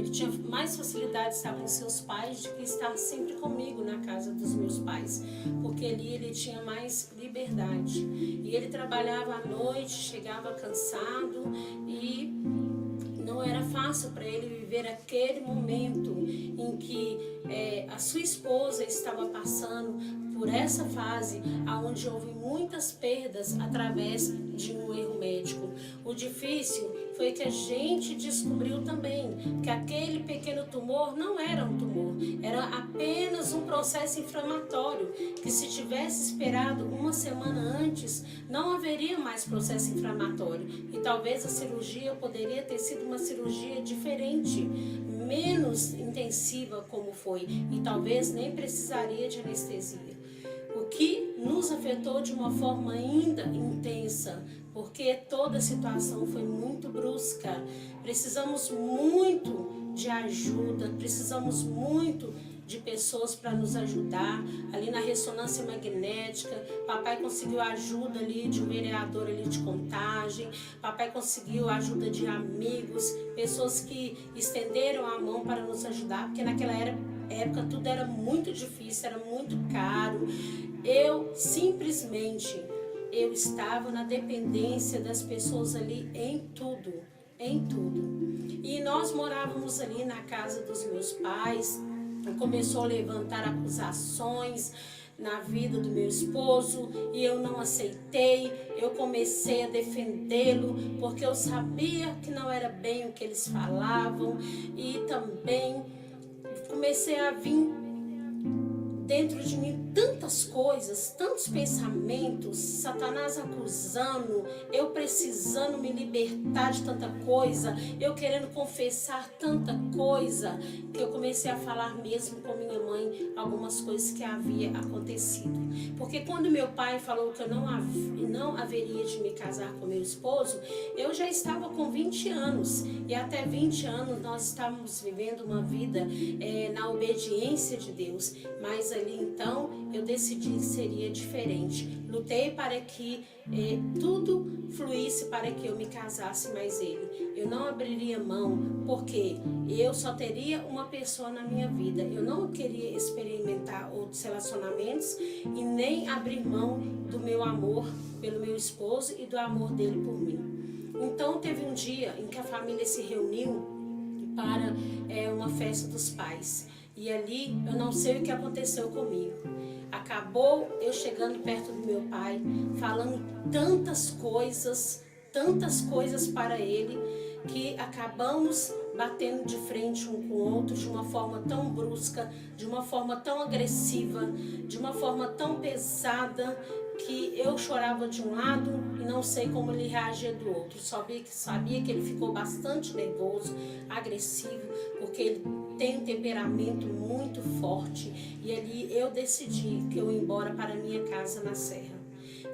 Ele tinha mais facilidade de estar com seus pais do que estar sempre comigo na casa dos meus pais, porque ali ele tinha mais liberdade. E ele trabalhava à noite, chegava cansado e não era fácil para ele viver aquele momento em que a sua esposa estava passando por essa fase onde houve muitas perdas através de um erro médico. O difícil foi que a gente descobriu também que aquele pequeno tumor não era um tumor, era apenas um processo inflamatório, que se tivesse esperado uma semana antes, não haveria mais processo inflamatório. E talvez a cirurgia poderia ter sido uma cirurgia diferente, menos intensiva como foi, e talvez nem precisaria de anestesia. O que nos afetou de uma forma ainda intensa, porque toda a situação foi muito brusca. Precisamos muito de ajuda, precisamos muito de pessoas para nos ajudar. Ali na ressonância magnética, papai conseguiu a ajuda ali de um vereador ali de Contagem, papai conseguiu a ajuda de amigos, pessoas que estenderam a mão para nos ajudar, porque naquela época tudo era muito difícil, era muito caro. Eu estava na dependência das pessoas ali em tudo. E nós morávamos ali na casa dos meus pais. Começou a levantar acusações na vida do meu esposo e eu não aceitei. Eu comecei a defendê-lo porque eu sabia que não era bem o que eles falavam, e também comecei a vir dentro de mim tantas coisas, tantos pensamentos, Satanás acusando, eu precisando me libertar de tanta coisa, eu querendo confessar tanta coisa, que eu comecei a falar mesmo com minha mãe algumas coisas que havia acontecido. Porque quando meu pai falou que eu não haveria de me casar com meu esposo, eu já estava com 20 anos, e até 20 anos nós estávamos vivendo uma vida na obediência de Deus, mas ali então eu decidi que seria diferente. Lutei para que tudo fluísse para que eu me casasse mais ele. Eu não abriria mão, porque eu só teria uma pessoa na minha vida. Eu não queria experimentar outros relacionamentos e nem abrir mão do meu amor pelo meu esposo e do amor dele por mim. Então teve um dia em que a família se reuniu para uma festa dos pais. E ali eu não sei o que aconteceu comigo. Acabou eu chegando perto do meu pai, falando tantas coisas para ele, que acabamos batendo de frente um com o outro de uma forma tão brusca, de uma forma tão agressiva, de uma forma tão pesada, que eu chorava de um lado e não sei como ele reagia do outro. Sabia que ele ficou bastante nervoso, agressivo, porque ele tem um temperamento muito forte. E ali eu decidi que eu ia embora para minha casa na Serra.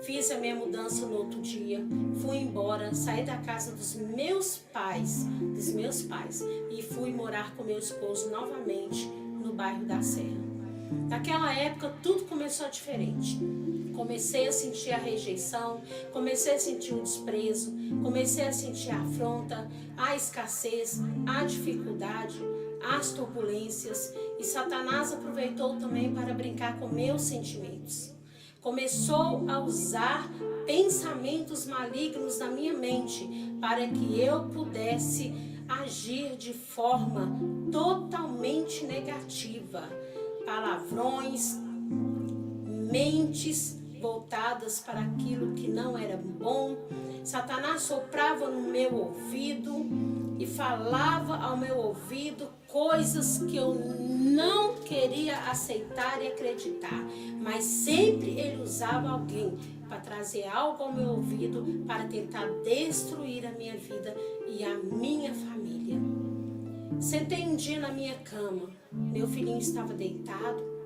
Fiz a minha mudança no outro dia, fui embora, saí da casa dos meus pais, e fui morar com meu esposo novamente no bairro da Serra. Naquela época tudo começou diferente. Comecei a sentir a rejeição, comecei a sentir o desprezo, comecei a sentir a afronta, a escassez, a dificuldade, as turbulências, e Satanás aproveitou também para brincar com meus sentimentos. Começou a usar pensamentos malignos na minha mente para que eu pudesse agir de forma totalmente negativa. Palavrões, mentes voltadas para aquilo que não era bom. Satanás soprava no meu ouvido e falava ao meu ouvido coisas que eu não queria aceitar e acreditar, mas sempre ele usava alguém para trazer algo ao meu ouvido para tentar destruir a minha vida e a minha família. Sentei um dia na minha cama, meu filhinho estava deitado,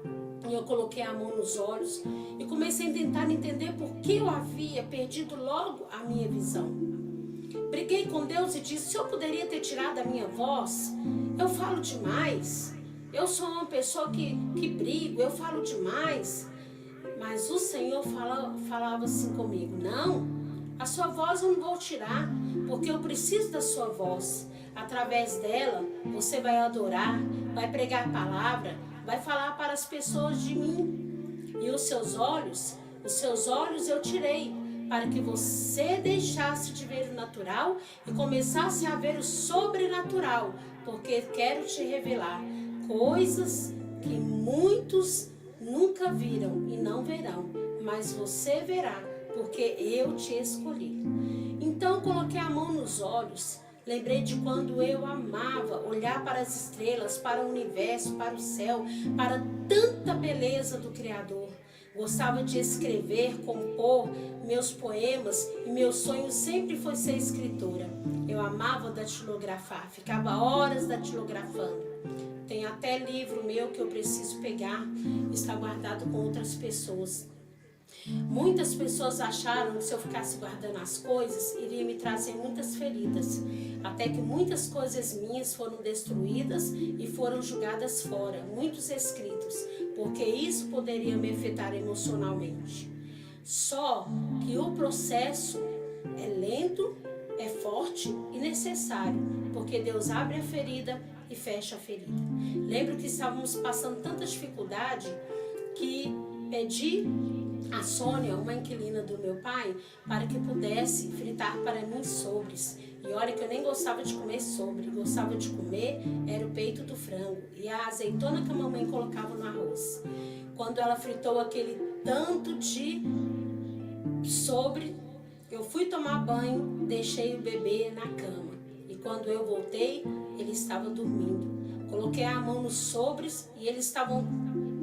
e eu coloquei a mão nos olhos e comecei a tentar entender por que eu havia perdido logo a minha visão. Briguei com Deus e disse: se eu poderia ter tirado a minha voz, eu falo demais, eu sou uma pessoa que brigo, eu falo demais. Mas o Senhor falava assim comigo: não, a sua voz eu não vou tirar, porque eu preciso da sua voz. Através dela, você vai adorar, vai pregar a palavra, vai falar para as pessoas de mim. E os seus olhos eu tirei, para que você deixasse de ver o natural e começasse a ver o sobrenatural, porque quero te revelar coisas que muitos nunca viram e não verão, mas você verá, porque eu te escolhi. Então coloquei a mão nos olhos, lembrei de quando eu amava olhar para as estrelas, para o universo, para o céu, para tanta beleza do Criador. Gostava de escrever, compor meus poemas e meu sonho sempre foi ser escritora. Eu amava datilografar, ficava horas datilografando. Tem até livro meu que eu preciso pegar, está guardado com outras pessoas. Muitas pessoas acharam que se eu ficasse guardando as coisas, iria me trazer muitas feridas. Até que muitas coisas minhas foram destruídas e foram jogadas fora, muitos escritos, porque isso poderia me afetar emocionalmente. Só que o processo é lento, é forte e necessário, porque Deus abre a ferida e fecha a ferida. Lembro que estávamos passando tanta dificuldade que pedi a Sônia, uma inquilina do meu pai, para que pudesse fritar para mim sobres. E olha que eu nem gostava de comer sobre, gostava de comer era o peito do frango e a azeitona que a mamãe colocava no arroz. Quando ela fritou aquele tanto de sobre, eu fui tomar banho, deixei o bebê na cama. E quando eu voltei, ele estava dormindo. Coloquei a mão nos sobres e eles estavam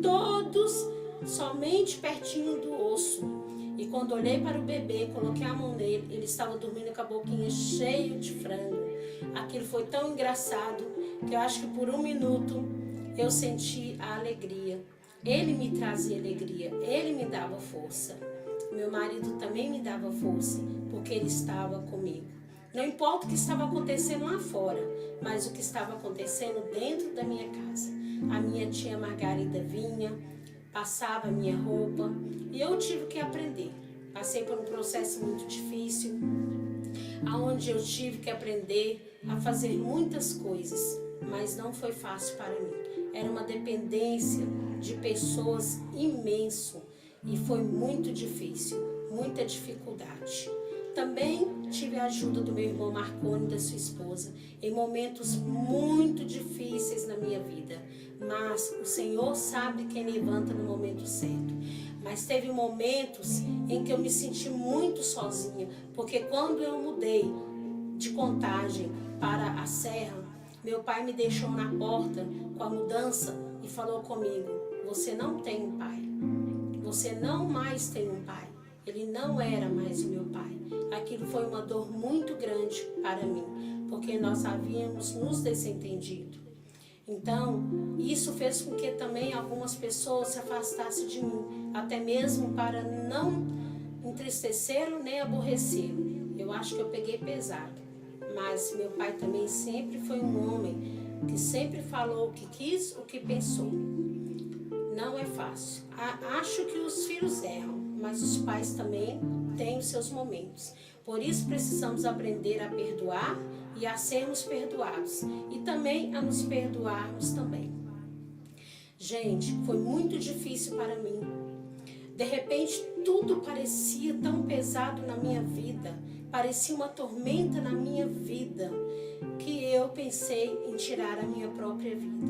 todos somente pertinho do osso. E quando olhei para o bebê, coloquei a mão nele, ele estava dormindo com a boquinha cheia de frango. Aquilo foi tão engraçado que eu acho que por um minuto eu senti a alegria. Ele me trazia alegria, ele me dava força. Meu marido também me dava força, porque ele estava comigo. Não importa o que estava acontecendo lá fora, mas o que estava acontecendo dentro da minha casa. A minha tia Margarida vinha, passava a minha roupa e eu tive que aprender. Passei por um processo muito difícil, onde eu tive que aprender a fazer muitas coisas, mas não foi fácil para mim. Era uma dependência de pessoas imenso e foi muito difícil, muita dificuldade. Também tive a ajuda do meu irmão Marconi e da sua esposa em momentos muito difíceis na minha vida. Mas o Senhor sabe quem levanta no momento certo. Mas teve momentos em que eu me senti muito sozinha, porque quando eu mudei de Contagem para a Serra, meu pai me deixou na porta com a mudança e falou comigo: você não tem um pai, você não mais tem um pai. Ele não era mais o meu pai. Aquilo foi uma dor muito grande para mim, porque nós havíamos nos desentendido. Então, isso fez com que também algumas pessoas se afastassem de mim, até mesmo para não entristecê-lo nem aborrecê-lo. Eu acho que eu peguei pesado, mas meu pai também sempre foi um homem que sempre falou o que quis, o que pensou. Não é fácil. Acho que os filhos erram, mas os pais também têm os seus momentos. Por isso precisamos aprender a perdoar e a sermos perdoados. E também a nos perdoarmos também. Gente, foi muito difícil para mim. De repente, tudo parecia tão pesado na minha vida. Parecia uma tormenta na minha vida, que eu pensei em tirar a minha própria vida.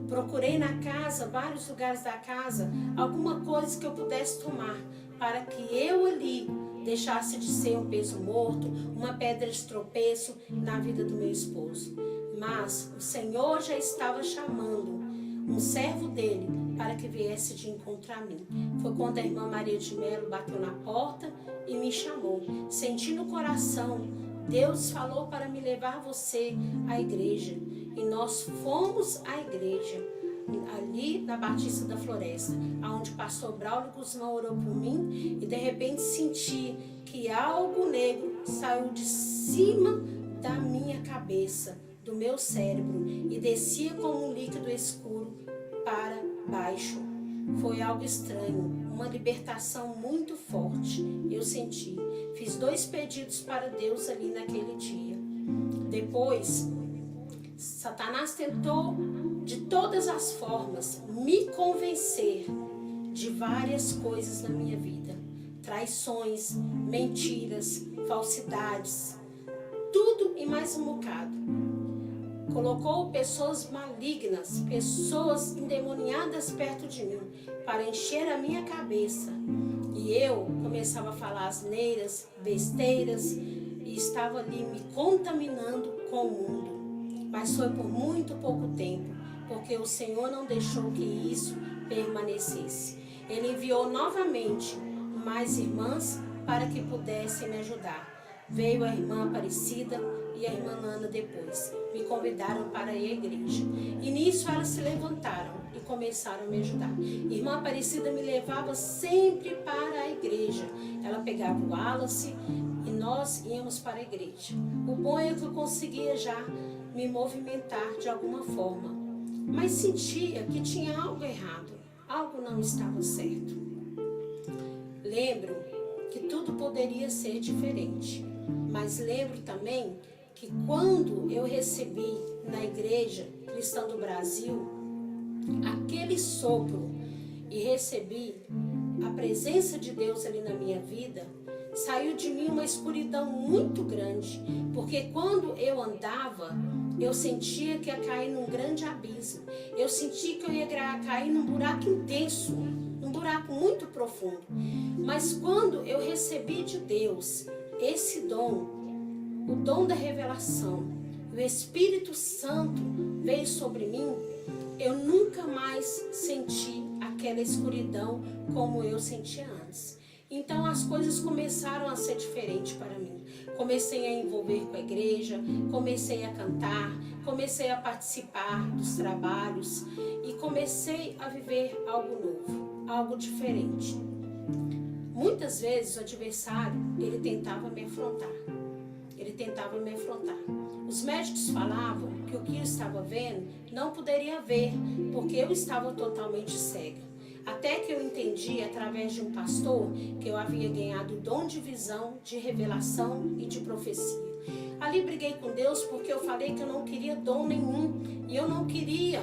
Procurei na casa, vários lugares da casa, alguma coisa que eu pudesse tomar, para que eu ali deixasse de ser um peso morto, uma pedra de tropeço na vida do meu esposo. Mas o Senhor já estava chamando um servo dele para que viesse de encontrar a mim. Foi quando a irmã Maria de Melo bateu na porta e me chamou. Senti no coração, Deus falou para me levar você à igreja. E nós fomos à igreja, ali na Batista da Floresta, onde o pastor Braulio Guzmão orou por mim, e de repente senti que algo negro saiu de cima da minha cabeça, do meu cérebro, e descia como um líquido escuro para baixo. Foi algo estranho, uma libertação muito forte. Eu senti. Fiz 2 pedidos para Deus ali naquele dia. Depois, Satanás tentou de todas as formas me convencer de várias coisas na minha vida. Traições, mentiras, falsidades, tudo e mais um bocado. Colocou pessoas malignas, pessoas endemoniadas perto de mim, para encher a minha cabeça. E eu começava a falar asneiras, besteiras, e estava ali me contaminando com o mundo. Mas foi por muito pouco tempo, porque o Senhor não deixou que isso permanecesse. Ele enviou novamente mais irmãs para que pudessem me ajudar. Veio a irmã Aparecida e a irmã Nana depois. Me convidaram para ir à igreja. E nisso elas se levantaram e começaram a me ajudar. Irmã Aparecida me levava sempre para a igreja. Ela pegava o Wallace e nós íamos para a igreja. O bom é que eu conseguia já me movimentar de alguma forma. Mas sentia que tinha algo errado. Algo não estava certo. Lembro que tudo poderia ser diferente. Mas lembro também que quando eu recebi na Igreja Cristã do Brasil aquele sopro e recebi a presença de Deus ali na minha vida, saiu de mim uma escuridão muito grande, porque quando eu andava, eu sentia que ia cair num grande abismo, eu sentia que eu ia cair num buraco intenso, num buraco muito profundo. Mas quando eu recebi de Deus esse dom, o dom da revelação, o Espírito Santo veio sobre mim, eu nunca mais senti aquela escuridão como eu sentia antes. Então as coisas começaram a ser diferentes para mim. Comecei a envolver com a igreja, comecei a cantar, comecei a participar dos trabalhos e comecei a viver algo novo, algo diferente. Muitas vezes o adversário, ele tentava me afrontar. Os médicos falavam que o que eu estava vendo não poderia ver, porque eu estava totalmente cega. Até que eu entendi, através de um pastor, que eu havia ganhado o dom de visão, de revelação e de profecia. Ali briguei com Deus porque eu falei que eu não queria dom nenhum. E eu não queria,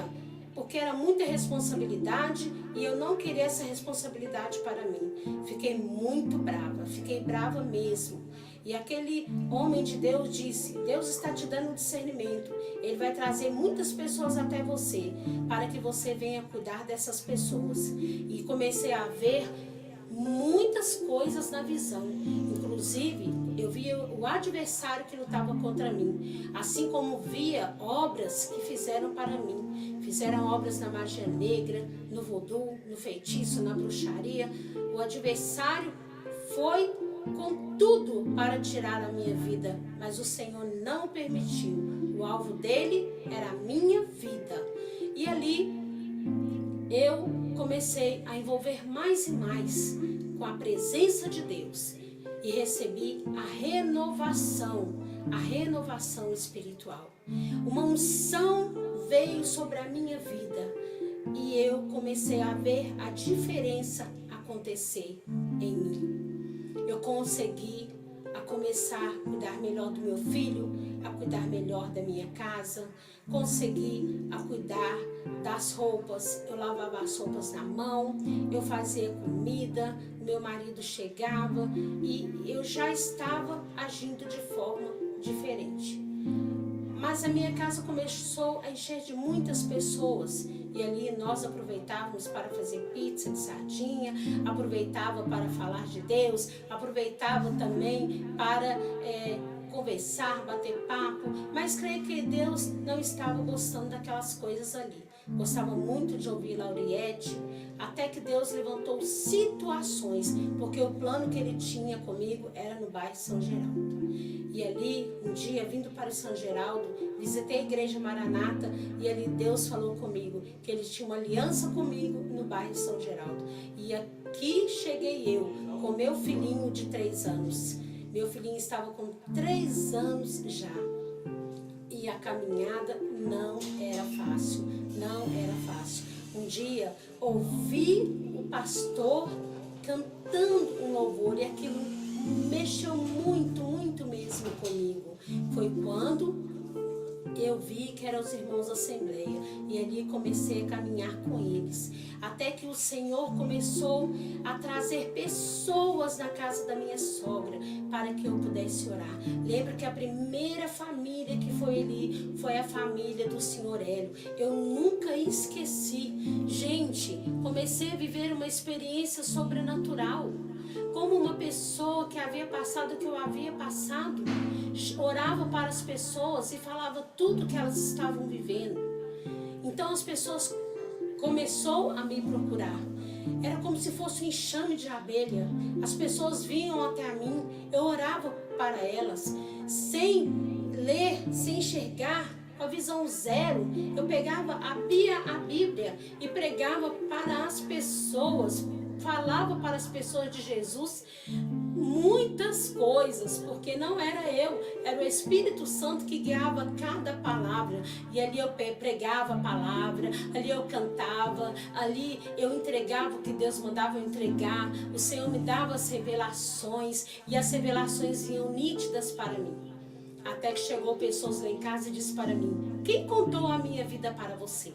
porque era muita responsabilidade e eu não queria essa responsabilidade para mim. Fiquei muito brava, fiquei brava mesmo. E aquele homem de Deus disse, Deus está te dando discernimento. Ele vai trazer muitas pessoas até você, para que você venha cuidar dessas pessoas. E comecei a ver muitas coisas na visão. Inclusive, eu via o adversário que lutava contra mim. Assim como via obras que fizeram para mim. Fizeram obras na magia negra, no voodoo, no feitiço, na bruxaria. O adversário foi com tudo para tirar a minha vida, mas o Senhor não permitiu. O alvo dele era a minha vida. E ali eu comecei a envolver mais e mais com a presença de Deus e recebi a renovação espiritual. Uma unção veio sobre a minha vida e eu comecei a ver a diferença acontecer em mim. Eu consegui a começar a cuidar melhor do meu filho, a cuidar melhor da minha casa, consegui a cuidar das roupas. Eu lavava as roupas na mão, eu fazia comida, meu marido chegava e eu já estava agindo de forma diferente. Mas a minha casa começou a encher de muitas pessoas. E ali nós aproveitávamos para fazer pizza de sardinha, aproveitava para falar de Deus, aproveitava também para conversar, bater papo. Mas creio que Deus não estava gostando daquelas coisas ali. Gostava muito de ouvir Lauriette, até que Deus levantou situações, porque o plano que Ele tinha comigo era no bairro São Geraldo. E ali, um dia, vindo para o São Geraldo, visitei a igreja Maranata e ali Deus falou comigo que Ele tinha uma aliança comigo no bairro São Geraldo. E aqui cheguei eu, com meu filhinho de 3 anos. Meu filhinho estava com 3 anos já. E a caminhada não era fácil, não era fácil. Um dia, ouvi o pastor cantando um louvor e aquilo mexeu muito, muito mesmo comigo. Foi quando eu vi que eram os irmãos da Assembleia, e ali comecei a caminhar com eles, até que o Senhor começou a trazer pessoas na casa da minha sogra, para que eu pudesse orar. Lembro que a primeira família que foi ali, foi a família do senhor Hélio. Eu nunca esqueci. Gente, comecei a viver uma experiência sobrenatural. Como uma pessoa que havia passado o que eu havia passado, orava para as pessoas e falava tudo que elas estavam vivendo. Então as pessoas começou a me procurar. Era como se fosse um enxame de abelha. As pessoas vinham até a mim, eu orava para elas, sem ler, sem enxergar, com a visão zero. Eu pegava, abria a Bíblia e pregava para as pessoas, falava para as pessoas de Jesus muitas coisas, porque não era eu, era o Espírito Santo que guiava cada palavra. E ali eu pregava a palavra, ali eu cantava, ali eu entregava o que Deus mandava eu entregar. O Senhor me dava as revelações, e as revelações vinham nítidas para mim. Até que chegou pessoas lá em casa e disse para mim: quem contou a minha vida para você?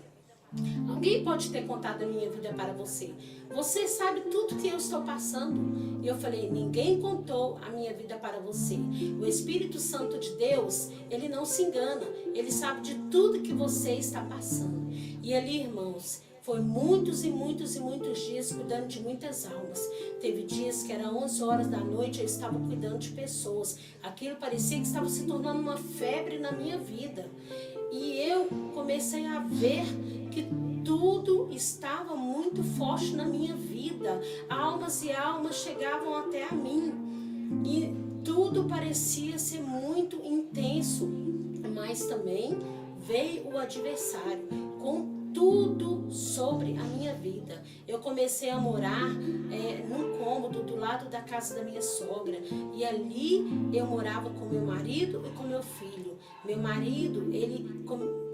Alguém pode ter contado a minha vida para você. Você sabe tudo que eu estou passando. E eu falei: ninguém contou a minha vida para você. O Espírito Santo de Deus, ele não se engana. Ele sabe de tudo que você está passando. E ali, irmãos, foi muitos e muitos e muitos dias cuidando de muitas almas. Teve dias que era 11 horas da noite, eu estava cuidando de pessoas. Aquilo parecia que estava se tornando uma febre na minha vida. E eu comecei a ver que tudo estava muito forte na minha vida. Almas e almas chegavam até a mim. E tudo parecia ser muito intenso. Mas também veio o adversário com tudo sobre a minha vida. Eu comecei a morar num cômodo do lado da casa da minha sogra. E ali eu morava com meu marido e com meu filho. Meu marido, ele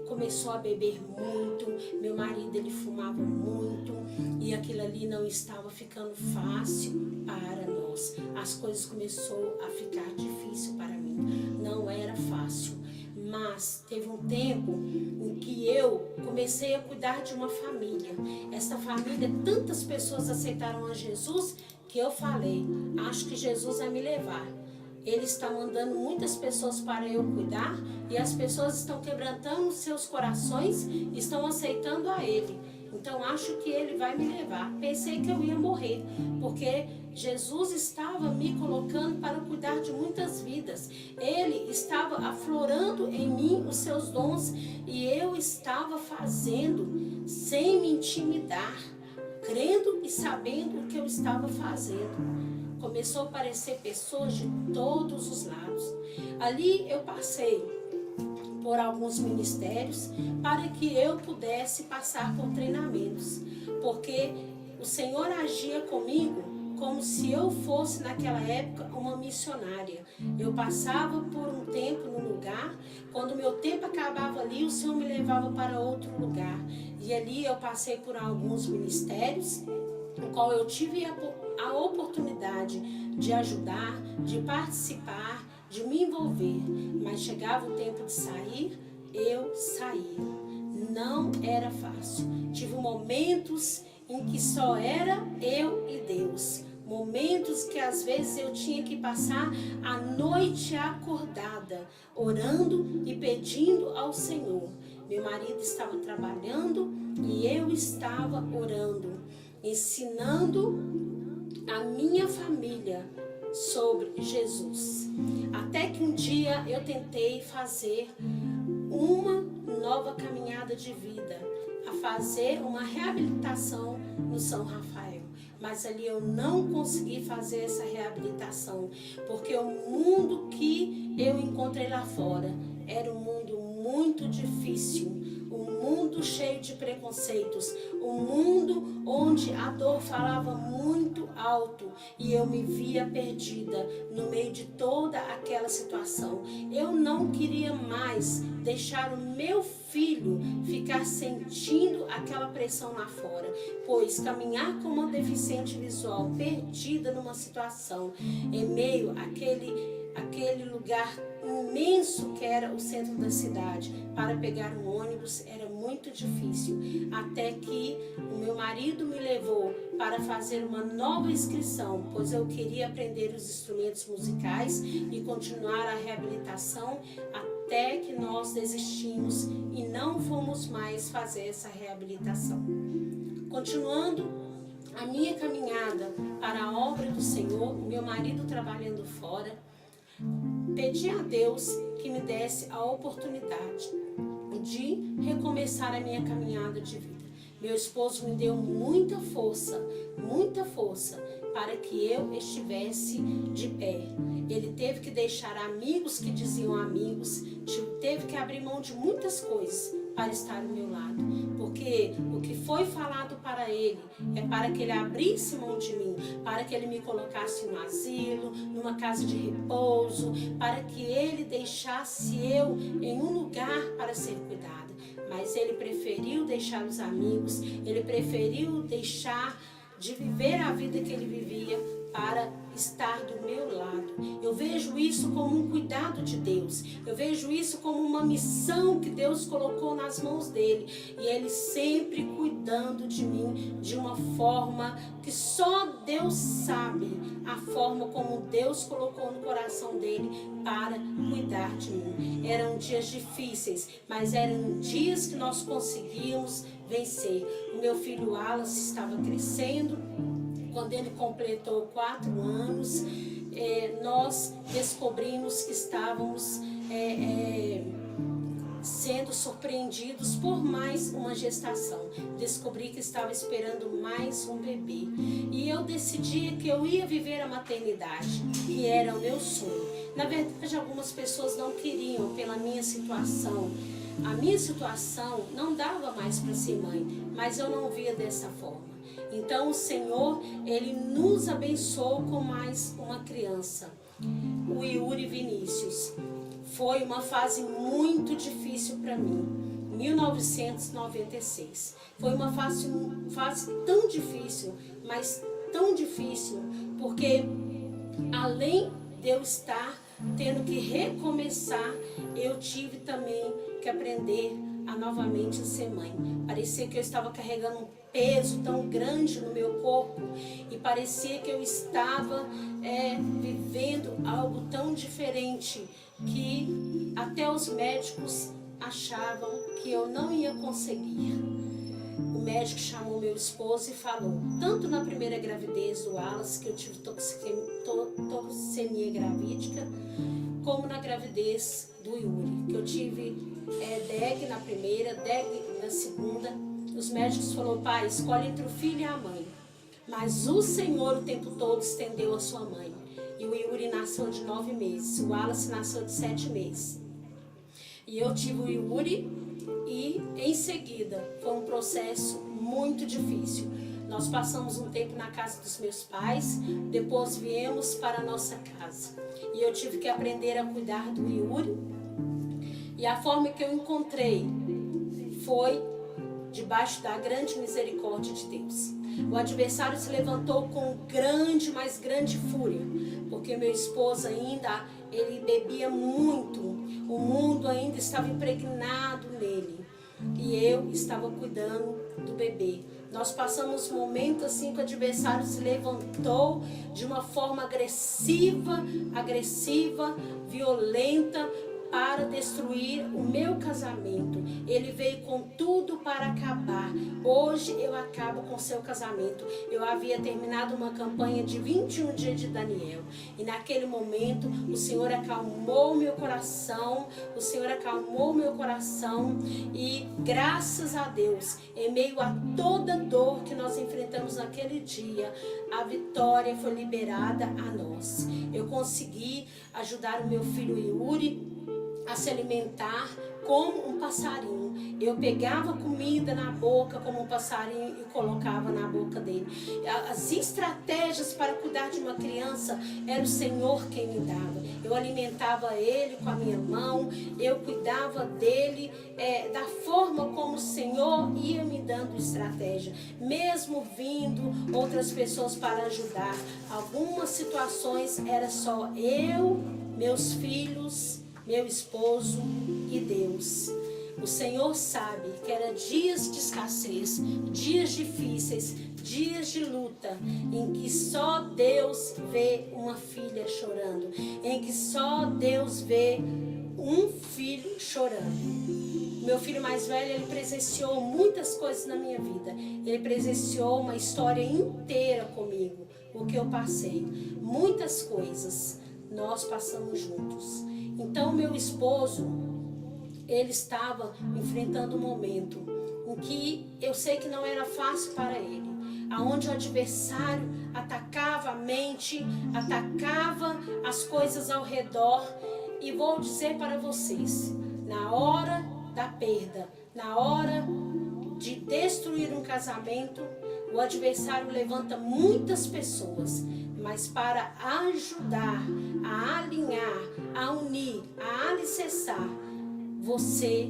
começou a beber muito. Meu marido, ele fumava muito. E aquilo ali não estava ficando fácil para nós. As coisas começaram a ficar difícil para mim. Não era fácil. Mas teve um tempo em que eu comecei a cuidar de uma família. Essa família, tantas pessoas aceitaram a Jesus, que eu falei: acho que Jesus vai me levar. Ele está mandando muitas pessoas para eu cuidar, e as pessoas estão quebrantando seus corações, estão aceitando a Ele. Então acho que Ele vai me levar. Pensei que eu ia morrer, porque Jesus estava me colocando para cuidar de muitas vidas. Ele estava aflorando em mim os seus dons, e eu estava fazendo sem me intimidar, crendo e sabendo o que eu estava fazendo. Começou a aparecer pessoas de todos os lados. Ali eu passei por alguns ministérios para que eu pudesse passar por treinamentos, porque o Senhor agia comigo como se eu fosse naquela época uma missionária. Eu passava por um tempo num lugar, quando meu tempo acabava ali, o Senhor me levava para outro lugar. E ali eu passei por alguns ministérios, no qual eu tive a oportunidade de ajudar, de participar, de me envolver. Mas chegava o tempo de sair, eu saía. Não era fácil. Tive momentos em que só era eu e Deus. Momentos que às vezes eu tinha que passar a noite acordada, orando e pedindo ao Senhor. Meu marido estava trabalhando e eu estava orando, ensinando a minha família sobre Jesus. Até que um dia eu tentei fazer uma nova caminhada de vida, a fazer uma reabilitação no São Rafael. Mas ali eu não consegui fazer essa reabilitação, porque o mundo que eu encontrei lá fora era um mundo muito difícil, um mundo cheio de preconceitos, um mundo onde a dor falava muito alto e eu me via perdida no meio de toda aquela situação. Eu não queria mais deixar o meu filho ficar sentindo aquela pressão lá fora, pois caminhar com uma deficiente visual perdida numa situação, em meio àquele lugar imenso que era o centro da cidade. Para pegar um ônibus era muito difícil, até que o meu marido me levou para fazer uma nova inscrição, pois eu queria aprender os instrumentos musicais e continuar a reabilitação, até que nós desistimos e não fomos mais fazer essa reabilitação. Continuando a minha caminhada para a obra do Senhor, meu marido trabalhando fora, pedi a Deus que me desse a oportunidade de recomeçar a minha caminhada de vida. Meu esposo me deu muita força para que eu estivesse de pé. Ele teve que deixar amigos que diziam amigos, teve que abrir mão de muitas coisas para estar ao meu lado, porque o que foi falado para ele é para que ele abrisse mão de mim, para que ele me colocasse no asilo, numa casa de repouso, para que ele deixasse eu em um lugar para ser cuidada. Mas ele preferiu deixar os amigos, ele preferiu deixar de viver a vida que ele vivia para estar do meu lado. Eu vejo isso como um cuidado de Deus. Eu vejo isso como uma missão que Deus colocou nas mãos dele. E ele sempre cuidando de mim de uma forma que só Deus sabe. A forma como Deus colocou no coração dele para cuidar de mim. Eram dias difíceis, mas eram dias que nós conseguíamos vencer. O meu filho Wallace estava crescendo. Quando ele completou 4 anos, nós descobrimos que estávamos sendo surpreendidos por mais uma gestação. Descobri que estava esperando mais um bebê. E eu decidi que eu ia viver a maternidade, que era o meu sonho. Na verdade, algumas pessoas não queriam pela minha situação. A minha situação não dava mais para ser mãe, mas eu não via dessa forma. Então o Senhor, Ele nos abençoou com mais uma criança, o Yuri Vinícius. Foi uma fase muito difícil para mim, 1996. Foi uma fase tão difícil, mas tão difícil, porque além de eu estar tendo que recomeçar, eu tive também que aprender a novamente ser mãe. Parecia que eu estava carregando um peso tão grande no meu corpo e parecia que eu estava vivendo algo tão diferente que até os médicos achavam que eu não ia conseguir. O médico chamou meu esposo e falou, tanto na primeira gravidez do Wallace, que eu tive toxemia gravídica, como na gravidez do Yuri, que eu tive DEG na primeira, DEG na segunda. Os médicos falaram, pai, escolhe entre o filho e a mãe. Mas o Senhor o tempo todo estendeu a sua mãe. E o Yuri nasceu de 9 meses, o Wallace nasceu de 7 meses. E eu tive o Yuri e em seguida foi um processo muito difícil. Nós passamos um tempo na casa dos meus pais, depois viemos para a nossa casa. E eu tive que aprender a cuidar do Yuri. E a forma que eu encontrei foi debaixo da grande misericórdia de Deus. O adversário se levantou com mais grande fúria, porque meu esposo ainda, ele bebia muito, o mundo ainda estava impregnado nele, e eu estava cuidando do bebê. Nós passamos um momento assim que o adversário se levantou de uma forma agressiva, violenta, para destruir o meu casamento. Ele veio com tudo para acabar. Hoje eu acabo com o seu casamento. Eu havia terminado uma campanha de 21 dias de Daniel. E naquele momento o Senhor acalmou meu coração. O Senhor acalmou meu coração. E graças a Deus, em meio a toda dor que nós enfrentamos naquele dia, a vitória foi liberada a nós. Eu consegui ajudar o meu filho Yuri a se alimentar como um passarinho. Eu pegava comida na boca como um passarinho e colocava na boca dele. As estratégias para cuidar de uma criança era o Senhor quem me dava. Eu alimentava ele com a minha mão, eu cuidava dele da forma como o Senhor ia me dando estratégia. Mesmo vindo outras pessoas para ajudar, algumas situações era só eu, meus filhos meu esposo e Deus. O Senhor sabe que eram dias de escassez, dias difíceis, dias de luta, em que só Deus vê uma filha chorando, em que só Deus vê um filho chorando. Meu filho mais velho, ele presenciou muitas coisas na minha vida. Ele presenciou uma história inteira comigo, o que eu passei. Muitas coisas nós passamos juntos. Então, meu esposo, ele estava enfrentando um momento em que eu sei que não era fácil para ele, aonde o adversário atacava a mente, atacava as coisas ao redor. E vou dizer para vocês, na hora da perda, na hora de destruir um casamento, o adversário levanta muitas pessoas, mas para ajudar, a alinhar, a unir, a alicerçar, você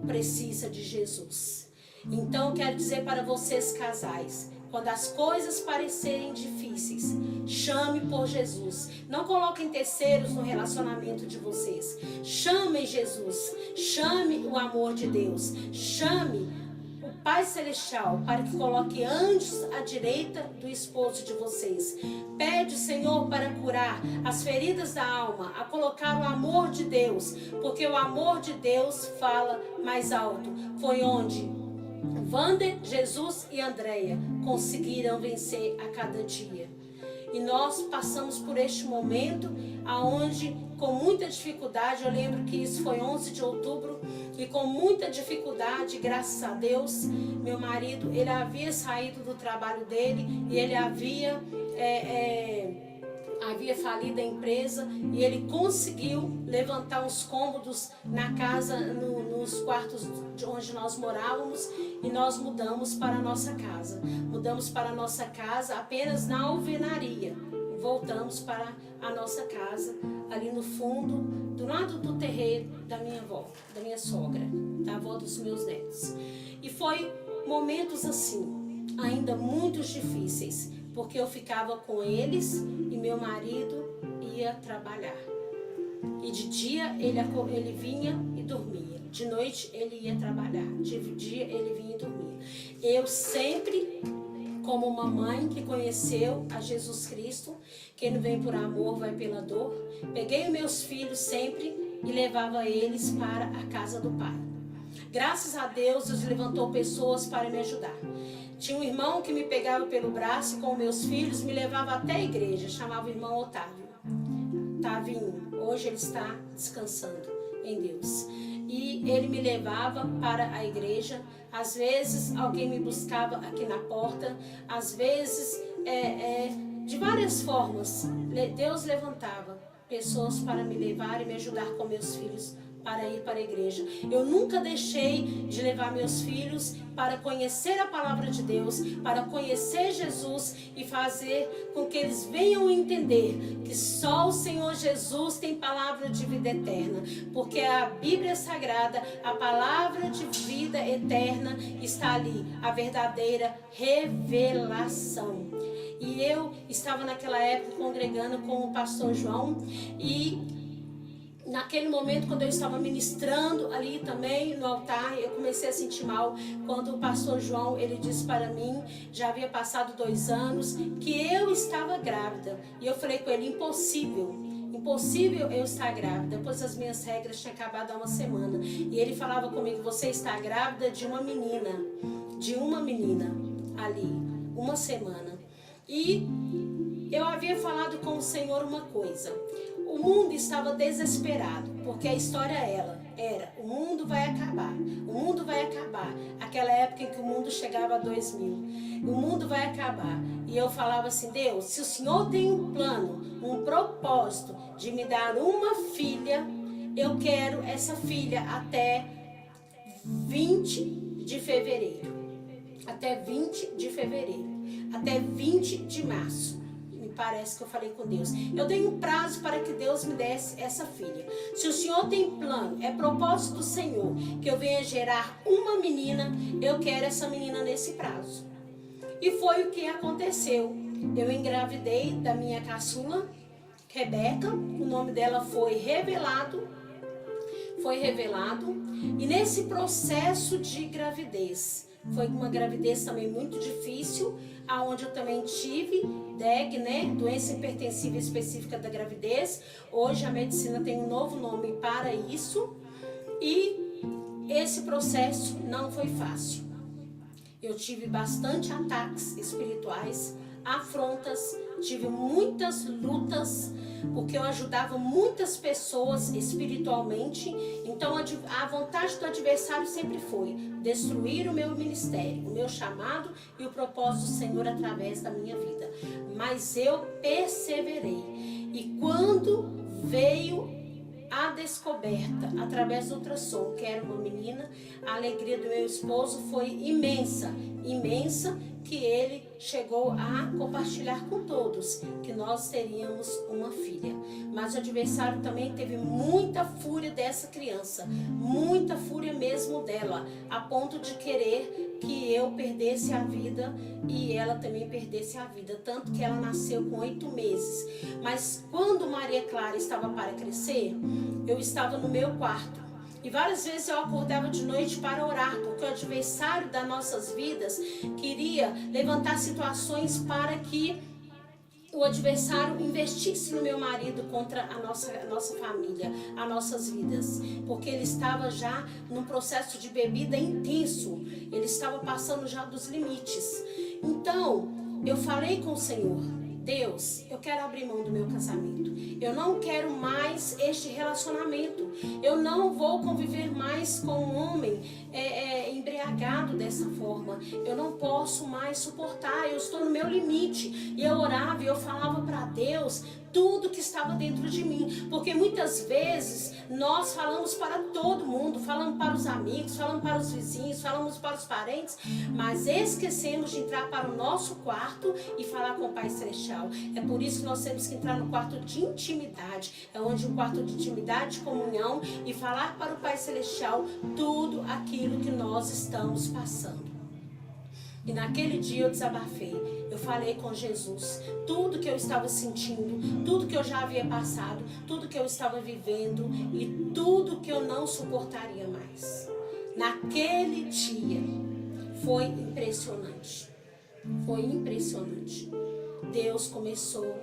precisa de Jesus. Então eu quero dizer para vocês, casais, quando as coisas parecerem difíceis, chame por Jesus. Não coloquem terceiros no relacionamento de vocês. Chamem Jesus. Chame o amor de Deus. Chame o Pai Celestial para que coloque anjos à direita do esposo de vocês. Pede o Senhor para curar as feridas da alma, a colocar o amor de Deus, porque o amor de Deus fala mais alto. Foi onde Wander, Jesus e Andréia conseguiram vencer a cada dia. E nós passamos por este momento aonde, com muita dificuldade, eu lembro que isso foi 11 de outubro, e com muita dificuldade, graças a Deus, meu marido, ele havia saído do trabalho dele e ele havia falido a empresa, e ele conseguiu levantar uns cômodos na casa, nos quartos de onde nós morávamos, e nós mudamos para a nossa casa. Mudamos para a nossa casa apenas na alvenaria. Voltamos para a nossa casa, ali no fundo, do lado do terreiro da minha avó, da minha sogra, da avó dos meus netos. E foi momentos assim, ainda muito difíceis, porque eu ficava com eles e meu marido ia trabalhar. E de dia ele vinha e dormia. De noite ele ia trabalhar. De dia ele vinha e dormia. Eu sempre, como uma mãe que conheceu a Jesus Cristo, quem não vem por amor vai pela dor, peguei os meus filhos sempre e levava eles para a casa do Pai. Graças a Deus, Deus levantou pessoas para me ajudar. Tinha um irmão que me pegava pelo braço com meus filhos, me levava até a igreja, chamava o irmão Otávio. Tavinho, hoje ele está descansando em Deus. E ele me levava para a igreja. Às vezes alguém me buscava aqui na porta, às vezes de várias formas. Deus levantava pessoas para me levar e me ajudar com meus filhos para ir para a igreja. Eu nunca deixei de levar meus filhos para conhecer a palavra de Deus, para conhecer Jesus e fazer com que eles venham entender que só o Senhor Jesus tem palavra de vida eterna, porque a Bíblia Sagrada, a palavra de vida eterna está ali, a verdadeira revelação. E eu estava naquela época congregando com o pastor João, e naquele momento, quando eu estava ministrando ali também no altar, eu comecei a sentir mal quando o pastor João, ele disse para mim, já havia passado 2 anos, que eu estava grávida. E eu falei com ele, impossível eu estar grávida, pois as minhas regras tinham acabado há 1 semana. E ele falava comigo, você está grávida de uma menina ali, 1 semana. E eu havia falado com o Senhor uma coisa. O mundo estava desesperado, porque a história era, o mundo vai acabar, aquela época em que o mundo chegava a 2000, o mundo vai acabar. E eu falava assim, Deus, se o Senhor tem um plano, um propósito de me dar uma filha, eu quero essa filha até 20 de fevereiro, até 20 de março. Parece que eu falei com Deus. Eu dei um prazo para que Deus me desse essa filha. Se o Senhor tem plano, é propósito do Senhor que eu venha gerar uma menina, eu quero essa menina nesse prazo. E foi o que aconteceu. Eu engravidei da minha caçula, Rebeca. O nome dela foi revelado foi revelado. E nesse processo de gravidez, foi uma gravidez também muito difícil, aonde eu também tive DEG, né, doença hipertensiva específica da gravidez. Hoje a medicina tem um novo nome para isso. E esse processo não foi fácil. Eu tive bastante ataques espirituais, afrontas, tive muitas lutas, porque eu ajudava muitas pessoas espiritualmente. Então a vontade do adversário sempre foi destruir o meu ministério, o meu chamado e o propósito do Senhor através da minha vida. Mas eu perseverei. E quando veio a descoberta através do ultrassom que era uma menina, a alegria do meu esposo foi imensa, imensa, que ele chegou a compartilhar com todos que nós teríamos uma filha. Mas o adversário também teve muita fúria dessa criança, muita fúria mesmo dela, a ponto de querer que eu perdesse a vida e ela também perdesse a vida, tanto que ela nasceu com 8 meses. Mas quando Maria Clara estava para crescer, eu estava no meu quarto. E várias vezes eu acordava de noite para orar, porque o adversário das nossas vidas queria levantar situações para que o adversário investisse no meu marido contra a nossa família, as nossas vidas. Porque ele estava já num processo de bebida intenso, ele estava passando já dos limites. Então, eu falei com o Senhor: Deus, eu quero abrir mão do meu casamento. Eu não quero mais este relacionamento. Eu não vou conviver mais com um homem embriagado dessa forma. Eu não posso mais suportar. Eu estou no meu limite. E eu orava e eu falava para Deus tudo que estava dentro de mim. Porque muitas vezes nós falamos para todo mundo, falamos para os amigos, falamos para os vizinhos, falamos para os parentes, mas esquecemos de entrar para o nosso quarto e falar com o Pai Celestial. É por isso que nós temos que entrar no quarto de intimidade. É onde um quarto de intimidade, de comunhão, e falar para o Pai Celestial tudo aquilo que nós estamos passando. E naquele dia eu desabafei, eu falei com Jesus tudo que eu estava sentindo, tudo que eu já havia passado, tudo que eu estava vivendo e tudo que eu não suportaria mais. Naquele dia foi impressionante, foi impressionante. Deus começou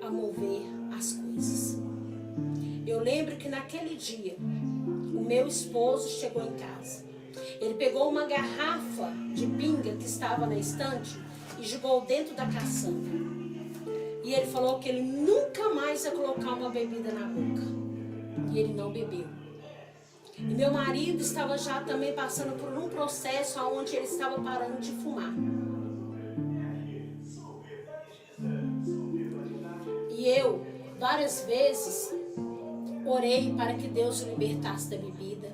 a mover as coisas. Eu lembro que naquele dia o meu esposo chegou em casa. Ele pegou uma garrafa de pinga que estava na estante e jogou dentro da caçamba. E ele falou que ele nunca mais ia colocar uma bebida na boca. E ele não bebeu. E meu marido estava já também passando por um processo onde ele estava parando de fumar. E eu, várias vezes, orei para que Deus o libertasse da bebida.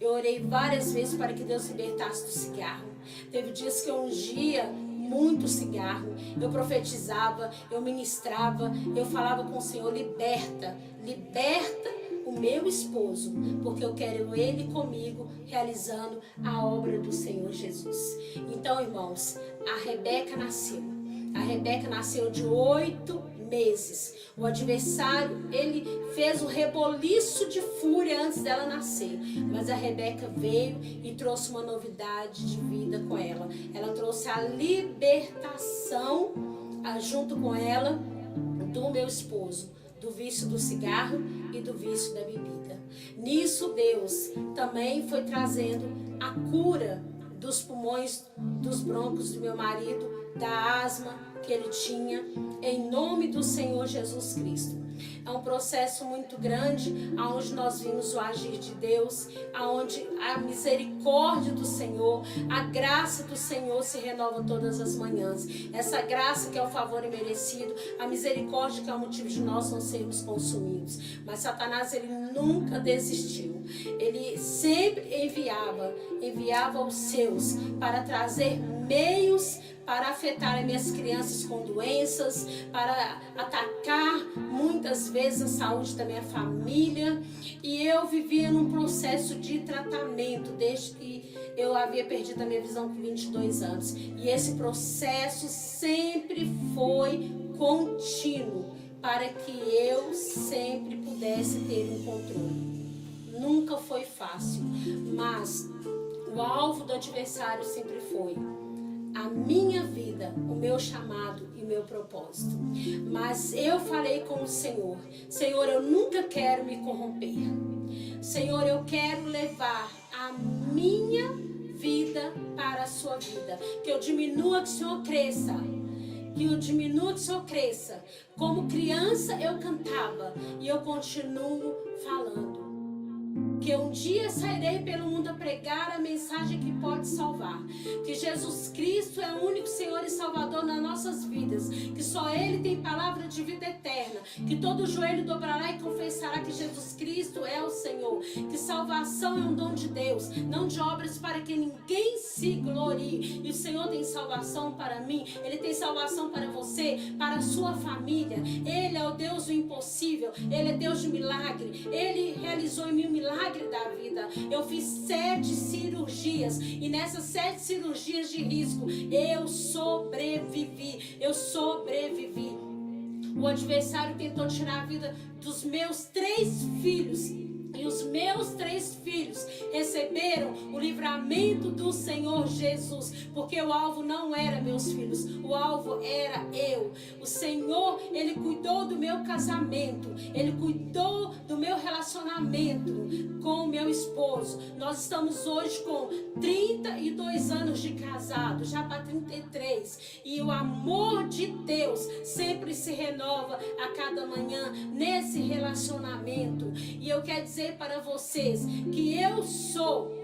Eu orei várias vezes para que Deus libertasse do cigarro. Teve dias que eu ungia muito cigarro, eu profetizava, eu ministrava, eu falava com o Senhor: liberta, liberta o meu esposo, porque eu quero ele comigo realizando a obra do Senhor Jesus. Então, irmãos, a Rebeca nasceu. A Rebeca nasceu de 8 meses. O adversário, ele fez o reboliço de fúria antes dela nascer. Mas a Rebeca veio e trouxe uma novidade de vida com ela. Ela trouxe a libertação junto com ela do meu esposo, do vício do cigarro e do vício da bebida. Nisso Deus também foi trazendo a cura dos pulmões, dos brônquios do meu marido, da asma que ele tinha, em nome do Senhor Jesus Cristo. É um processo muito grande, onde nós vimos o agir de Deus, onde a misericórdia do Senhor, a graça do Senhor se renova todas as manhãs. Essa graça que é o favor imerecido, a misericórdia que é o motivo de nós não sermos consumidos. Mas Satanás, ele nunca desistiu. Ele sempre enviava os seus para trazer meios para afetar as minhas crianças com doenças, para atacar muitas vezes a saúde da minha família. E eu vivia num processo de tratamento desde que eu havia perdido a minha visão com 22 anos. E esse processo sempre foi contínuo, para que eu sempre pudesse ter um controle. nunca foi fácil, mas o alvo do adversário sempre foi a minha vida, o meu chamado e o meu propósito. Mas eu falei com o Senhor: Senhor, eu nunca quero me corromper. Senhor, eu quero levar a minha vida para a sua vida. Que eu diminua, que o Senhor cresça. Que eu diminua, que o Senhor cresça. Como criança eu cantava e eu continuo falando. Que um dia sairei pelo mundo a pregar a mensagem que pode salvar. Que Jesus Cristo é o único Senhor e Salvador nas nossas vidas. Que só Ele tem palavra de vida eterna. Que todo joelho dobrará e confessará que Jesus Cristo é o Senhor. Que salvação é um dom de Deus, não de obras para que ninguém se glorie. E o Senhor tem salvação para mim. Ele tem salvação para você, para a sua família. Ele é o Deus do impossível. Ele é Deus de milagre. Ele realizou em mim o milagre da vida. Eu fiz 7 cirurgias e nessas 7 cirurgias de risco eu sobrevivi. O adversário tentou tirar a vida dos meus 3 filhos. E os meus 3 filhos receberam o livramento do Senhor Jesus. Porque o alvo não era meus filhos, o alvo era eu. O Senhor, Ele cuidou do meu casamento. Ele cuidou do meu relacionamento com o meu esposo. Nós estamos hoje com 32 anos de casado, já para 33. E o amor de Deus sempre se renova a cada manhã nesse relacionamento. E eu quero dizer para vocês que eu sou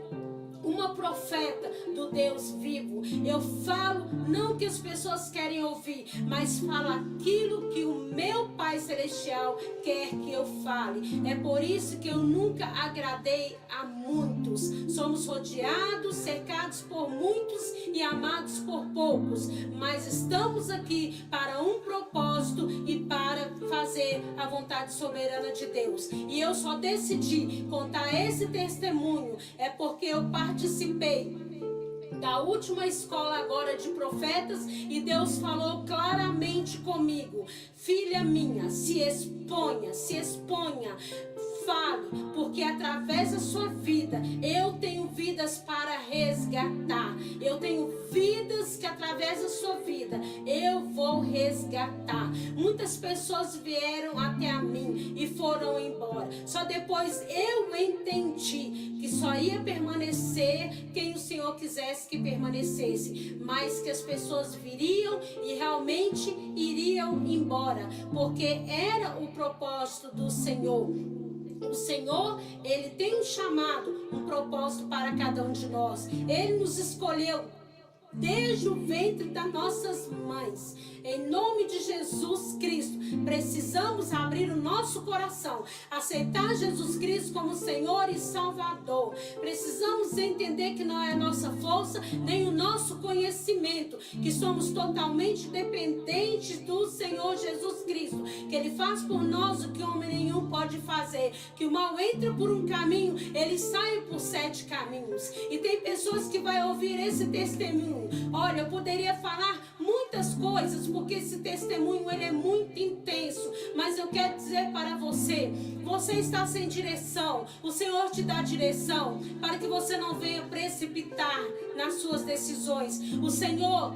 uma profeta do Deus vivo. Eu falo não que as pessoas querem ouvir, mas falo aquilo que o meu Pai Celestial quer que eu fale. É por isso que eu nunca agradei a muitos. Somos rodeados, cercados por muitos e amados por poucos. Mas estamos aqui para um propósito e para fazer a vontade soberana de Deus. E eu só decidi contar esse testemunho é porque eu participei da última escola agora de profetas e Deus falou claramente comigo: filha minha, se exponha, fale, porque através da sua vida eu tenho vidas para resgatar. Eu tenho vidas que através da sua vida eu vou resgatar. Muitas pessoas vieram até a mim e foram embora. Só depois eu entendi que só ia permanecer quem o Senhor quisesse que permanecesse, mas que as pessoas viriam e realmente iriam embora, porque era o propósito do Senhor. O Senhor, Ele tem um chamado, um propósito para cada um de nós. Ele nos escolheu desde o ventre das nossas mães. Em nome de Jesus Cristo, precisamos abrir o nosso coração, aceitar Jesus Cristo como Senhor e Salvador. Precisamos entender que não é a nossa força, nem o nosso conhecimento, que somos totalmente dependentes do Senhor Jesus Cristo, que Ele faz por nós o que homem nenhum pode fazer, que o mal entra por um caminho, ele sai por 7 caminhos. E tem pessoas que vão ouvir esse testemunho. Olha, eu poderia falar muitas coisas, porque esse testemunho ele é muito intenso, mas eu quero dizer para você, você está sem direção, o Senhor te dá direção, para que você não venha precipitar nas suas decisões. O Senhor,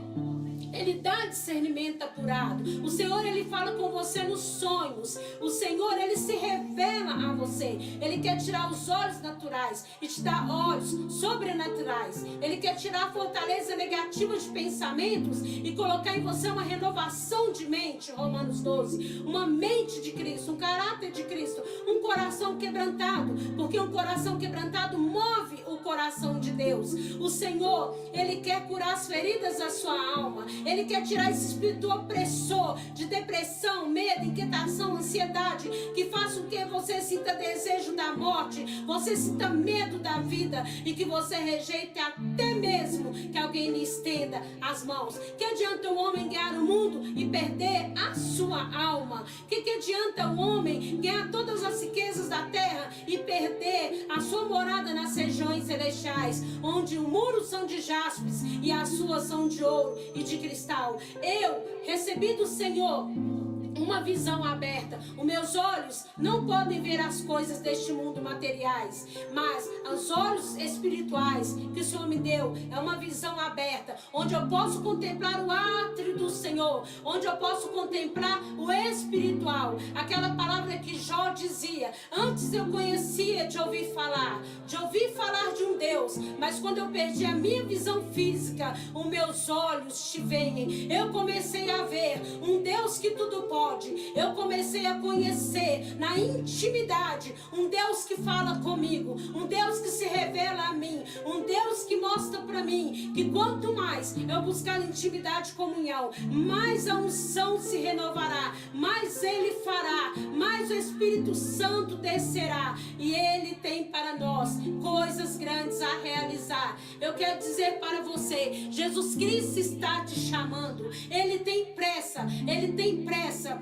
Ele dá discernimento apurado. O Senhor, Ele fala com você nos sonhos. O Senhor, Ele se revela a você. Ele quer tirar os olhos naturais e te dar olhos sobrenaturais. Ele quer tirar a fortaleza negativa de pensamentos e colocar em você uma renovação de mente, Romanos 12. Uma mente de Cristo, um caráter de Cristo, um coração quebrantado, porque um coração quebrantado move o coração de Deus. O Senhor, Ele quer curar as feridas da sua alma. Ele quer tirar esse espírito opressor de depressão, medo, inquietação, ansiedade, que faça com que você sinta desejo da morte, você sinta medo da vida e que você rejeite até mesmo que alguém lhe estenda as mãos. Que adianta o homem ganhar o mundo e perder a sua alma? Que adianta o homem ganhar todas as riquezas da terra e perder a sua morada nas regiões celestiais, onde os muros são de jaspes e as suas são de ouro e de cristal? Eu recebi do Senhor uma visão aberta. Os meus olhos não podem ver as coisas deste mundo materiais, mas os olhos espirituais que o Senhor me deu é uma visão aberta, onde eu posso contemplar o átrio do Senhor, onde eu posso contemplar o espiritual. Aquela palavra que Jó dizia: antes eu conhecia de ouvir falar de um Deus, mas quando eu perdi a minha visão física, os meus olhos te veem. Eu comecei a ver um Deus que tudo pode. Eu comecei a conhecer na intimidade um Deus que fala comigo, um Deus que se revela a mim, um Deus que mostra para mim que quanto mais eu buscar intimidade e comunhão, mais a unção se renovará, mais Ele fará, mais o Espírito Santo descerá, e Ele tem para nós coisas grandes a realizar. Eu quero dizer para você, Jesus Cristo está te chamando. Ele tem pressa, Ele tem pressa.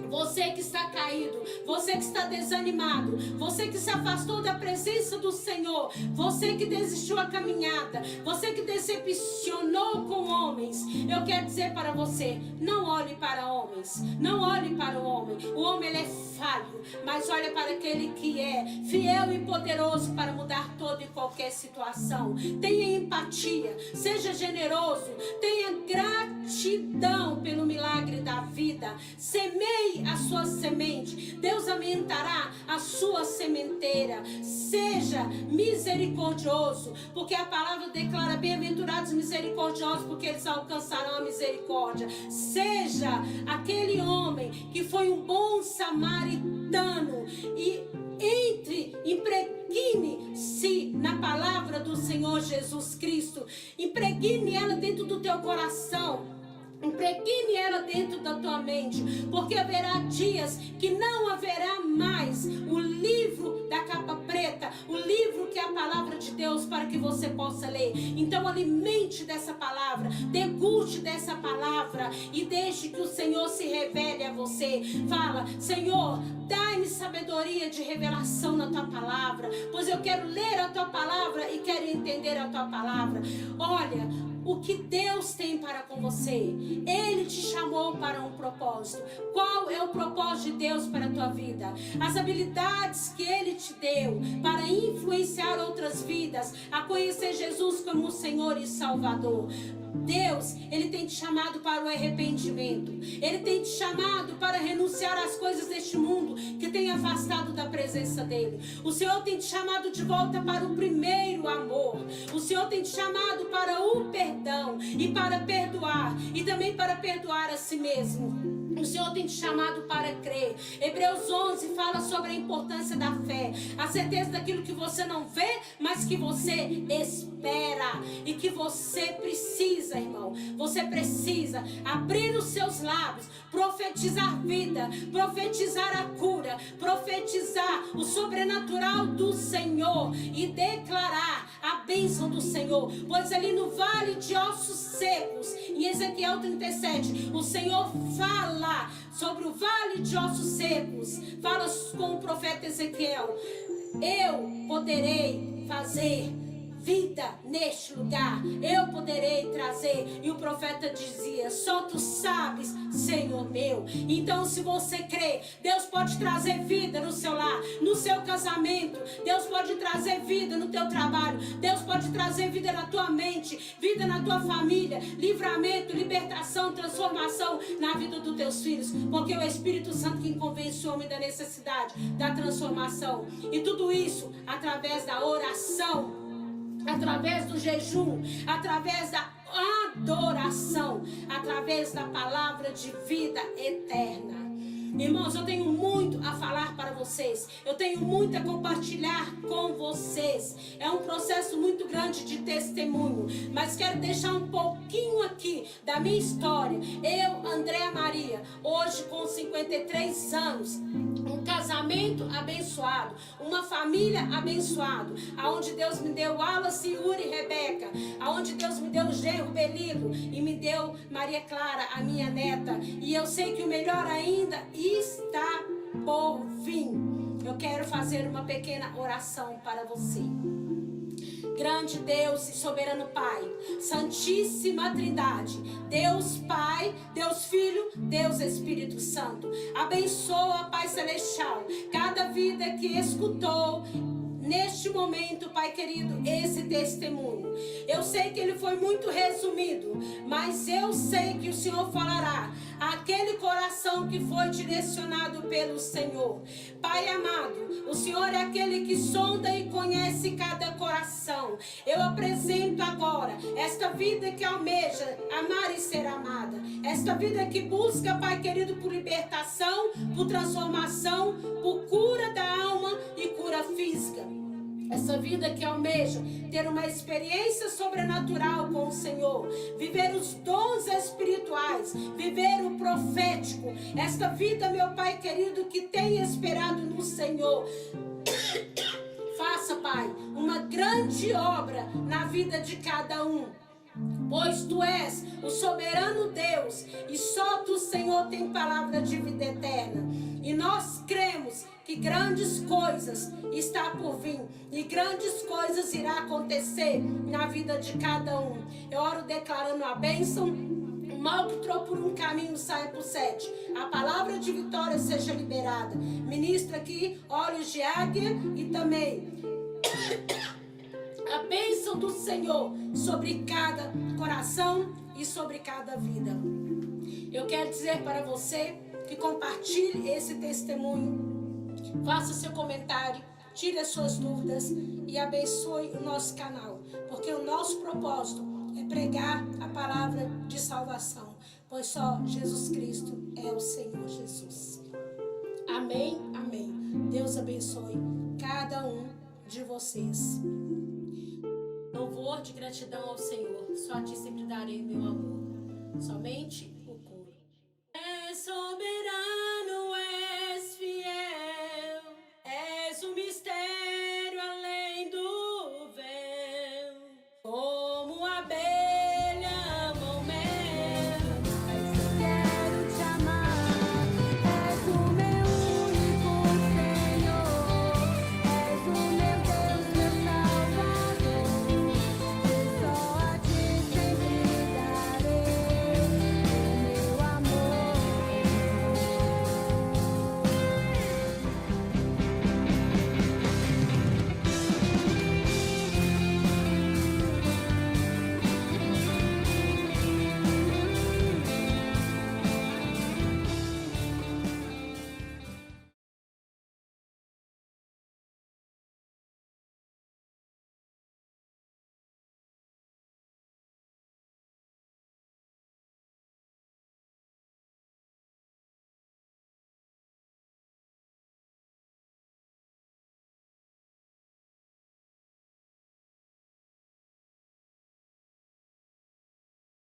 Você que está caído, você que está desanimado, você que se afastou da presença do Senhor, você que desistiu a caminhada, você que decepcionou com homens, eu quero dizer para você, não olhe para homens, não olhe para o homem ele é falho, mas olha para aquele que é fiel e poderoso para mudar toda e qualquer situação. Tenha empatia, seja generoso, tenha gratidão pelo milagre da vida, semeie a sua semente, Deus aumentará a sua sementeira. Seja misericordioso, porque a palavra declara: bem-aventurados misericordiosos, porque eles alcançarão a misericórdia. Seja aquele homem que foi um bom samaritano e impregne-se na palavra do Senhor Jesus Cristo. Impregne ela dentro do teu coração. Impregne ela dentro da tua mente, porque haverá dias que não haverá mais o livro da capa preta, o livro que é a palavra de Deus para que você possa ler. Então alimente dessa palavra, deguste dessa palavra e deixe que o Senhor se revele a você. Fala: Senhor, dai-me sabedoria de revelação na tua palavra, pois eu quero ler a tua palavra e quero entender a tua palavra. Olha, o que Deus tem para com você, Ele te chamou para um propósito. Qual é o propósito de Deus para a tua vida? As habilidades que Ele te deu para influenciar outras vidas a conhecer Jesus como o Senhor e Salvador. Deus, Ele tem te chamado para o arrependimento. Ele tem te chamado para renunciar às coisas deste mundo que tem afastado da presença dEle. O Senhor tem te chamado de volta para o primeiro amor. O Senhor tem te chamado para o perdão e para perdoar, e também para perdoar a si mesmo. O Senhor tem te chamado para crer. Hebreus 11 fala sobre a importância da fé, a certeza daquilo que você não vê, mas que você espera, e que você precisa, irmão, você precisa abrir os seus lábios, profetizar vida, profetizar a cura, profetizar o sobrenatural do Senhor e declarar a bênção do Senhor. Pois ali no vale de ossos secos, em Ezequiel 37, o Senhor fala sobre o vale de ossos secos. Fala com o profeta Ezequiel: eu poderei fazer vida neste lugar, eu poderei trazer. E o profeta dizia: só tu sabes, Senhor meu. Então, se você crê, Deus pode trazer vida no seu lar, no seu casamento. Deus pode trazer vida no teu trabalho. Deus pode trazer vida na tua mente, vida na tua família, livramento, libertação, transformação na vida dos teus filhos, porque é o Espírito Santo que convence o homem da necessidade da transformação. E tudo isso através da oração, através do jejum, através da adoração, através da palavra de vida eterna. Irmãos, eu tenho muito a falar para vocês, eu tenho muito a compartilhar com vocês. É um processo muito grande de testemunho, mas quero deixar um pouquinho aqui da minha história. Eu, Andréa Maria, hoje com 53 anos, um casamento abençoado, uma família abençoada, aonde Deus me deu Wallace, Yuri e Rebeca, aonde Deus me deu genro Belilo e me deu Maria Clara, a minha neta. E eu sei que o melhor ainda está por vir. Eu quero fazer uma pequena oração para você. Grande Deus e soberano Pai, Santíssima Trindade, Deus Pai, Deus Filho, Deus Espírito Santo. Abençoa, Pai Celestial, cada vida que escutou neste momento, Pai querido, esse testemunho. Eu sei que ele foi muito resumido, mas eu sei que o Senhor falará aquele coração que foi direcionado pelo Senhor. Pai amado, o Senhor é aquele que sonda e conhece cada coração. Eu apresento agora esta vida que almeja amar e ser amada, esta vida que busca, Pai querido, por libertação, por transformação, por cura da alma e cura física. Essa vida que almeja ter uma experiência sobrenatural com o Senhor, viver os dons espirituais, viver o profético. Esta vida, meu Pai querido, que tem esperado no Senhor. Faça, Pai, uma grande obra na vida de cada um. Pois Tu és o soberano Deus e só Tu, Senhor, tem palavra de vida eterna. E nós cremos que grandes coisas está por vir e grandes coisas irá acontecer na vida de cada um. Eu oro declarando a bênção. O mal que entrou por um caminho saia por 7. A palavra de vitória seja liberada. Ministra aqui olhos de águia e também a bênção do Senhor sobre cada coração e sobre cada vida. Eu quero dizer para você que compartilhe esse testemunho, faça seu comentário, tire as suas dúvidas e abençoe o nosso canal, porque o nosso propósito é pregar a palavra de salvação, pois só Jesus Cristo é o Senhor Jesus. Amém, amém. Deus abençoe cada um de vocês. Louvor de gratidão ao Senhor, só a Ti sempre darei meu amor. Somente